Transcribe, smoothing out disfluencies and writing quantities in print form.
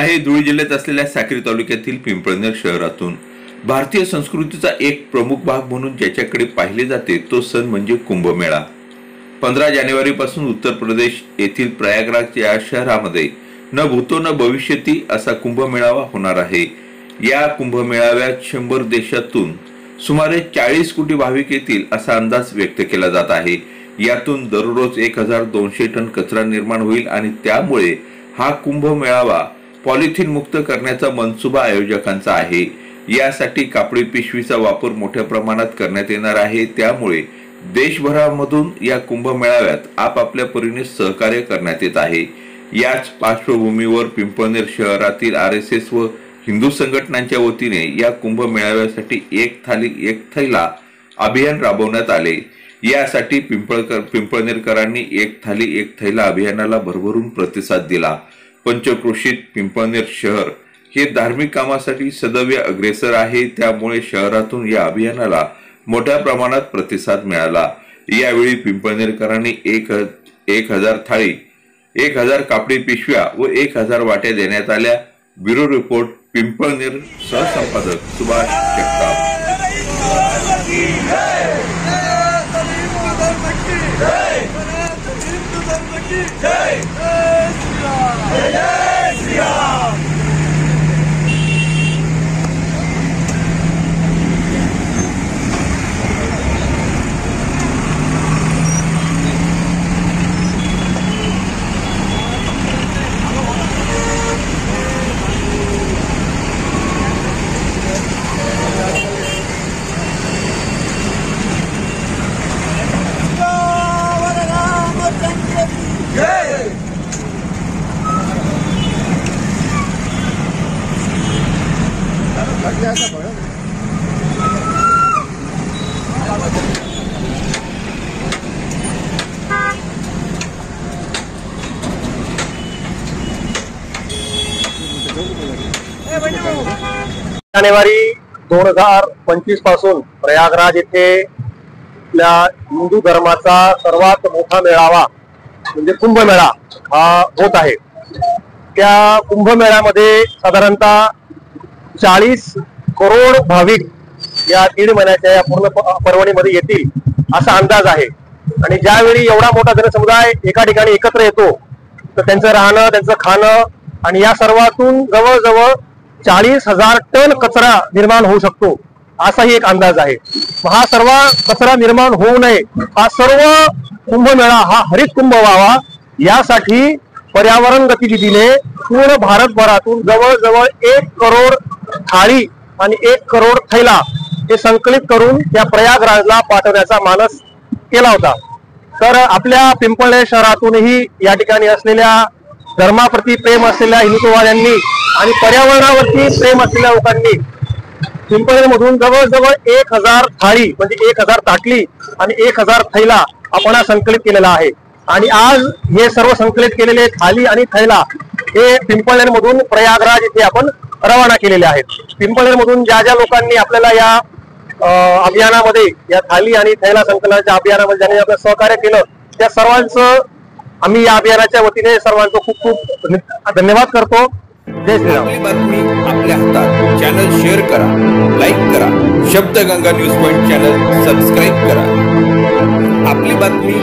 आहे धुळे जिल्ह्यात असलेल्या साक्री तालुक्यातील पिंपळनेर शहरातून। भारतीय संस्कृतीचा एक प्रमुख भाग म्हणून ज्याच्याकडे पाहिले जाते तो सण म्हणजे कुंभमेळा। 15 जानेवारीपासून उत्तर प्रदेश येथील प्रयागराज या शहरामध्ये न भूतो न भविष्यती असा कुंभमेळावा होणार आहे। या कुंभमेळाव्यात 100 देशातून सुमारे 40 कोटी भाविक येतील असा अंदाज व्यक्त केला जात आहे। यातून दररोज 1200 टन कचरा निर्माण होईल आणि त्यामुळे हा कुंभमेळावा पॉलिथिन मुक्त करण्याचा मनसुबा आयोजकांचा आहे। यासाठी कापडी पिशवीचा वापर मोठ्या प्रमाणात करण्यात येणार आहे। त्यामुळे देशभरामधून या कुंभमेळाव्यात आपापल्या परीने सहकार्य करण्यात येत आहे। याच पार्श्वभूमीवर पिंपळनेर शहरातील RSS व हिंदू संघटनांच्या वतीने या कुंभमेळाव्यासाठी एक थाली एक थैला अभियान राबवण्यात आले। यासाठी पिंपळनेरकरांनी एक थाली एक थैला अभियानाला भरभरून प्रतिसाद दिला। पंचक्रोशीत पिंपळनेर शहर हे धार्मिक कामासाठी सदैव अग्रेसर आहे। त्यामुळे शहरातून या अभियानाला मोठ्या प्रमाणात प्रतिसाद मिळाला। यावेळी पिंपळनेरकरांनी 1000 थाळी, 1000 कापडी पिशव्या व 1000 वाट्या देण्यात आल्या। ब्युरो रिपोर्ट पिंपळनेर, सहसंपादक सुभाष जगताप। जानेवारी 2025 पासून प्रयागराज येथे आपल्या हिंदू धर्माचा सर्वात मोठा मेळावा म्हणजे कुंभमेळा हा होत आहे। त्या कुंभमेळ्यामध्ये साधारणतः 40 करोड भाविक या 1.5 महिन्याच्या या पूर्ण पर्वणीमध्ये येतील असा अंदाज आहे। आणि ज्यावेळी एवढा मोठा जनसमुदाय एका ठिकाणी एकत्र येतो तर त्यांचं राहणं, त्यांचं खाणं आणि या सर्वातून जवळजवळ 40,000 टन कचरा निर्माण होऊ शकतो असाही एक अंदाज आहे। हा सर्व कचरा निर्माण होऊ नये, हा सर्व कुंभमेळा हा हरित कुंभ व्हावा यासाठी पर्यावरण गतिविधीने पूर्ण भारतभरातून जवळजवळ 1 करोड थाळी आणि 1 करोड थैला हे संकलित करून त्या प्रयागराजला पाठवण्याचा मानस केला होता। तर आपल्या पिंपळनेर शहरातूनही या ठिकाणी असलेल्या धर्माप्रती प्रेम असलेल्या हिंदुत्ववाद्यांनी आणि पर्यावरणावरती प्रेम असलेल्या लोकांनी पिंपळनेरमधून जवळजवळ 1000 थाळी म्हणजे 1000 ताटली आणि 1000 थैला आपण संकलित केलेला आहे। आणि आज हे सर्व संकलित केलेले थाली आणि थैला हे पिंपळनेरमधून प्रयागराज येथे आपण रवाना केलेले आहेत। पिंपळनेरमधून ज्या ज्या लोकांनी आपल्याला या अभियानामध्ये, या थाली आणि थैला संकलनाच्या अभियानामध्ये ज्यांनी आपलं सहकार्य केलं त्या सर्वांचं आम्ही या अभियानाच्या वतीने सर्वांचं खूप खूप धन्यवाद करतो। जय श्रीराम। आपली बातमी आपल्या हातात। चॅनल शेअर करा, लाईक करा। Shabdganga news point channel subscribe करा। आपली बातमी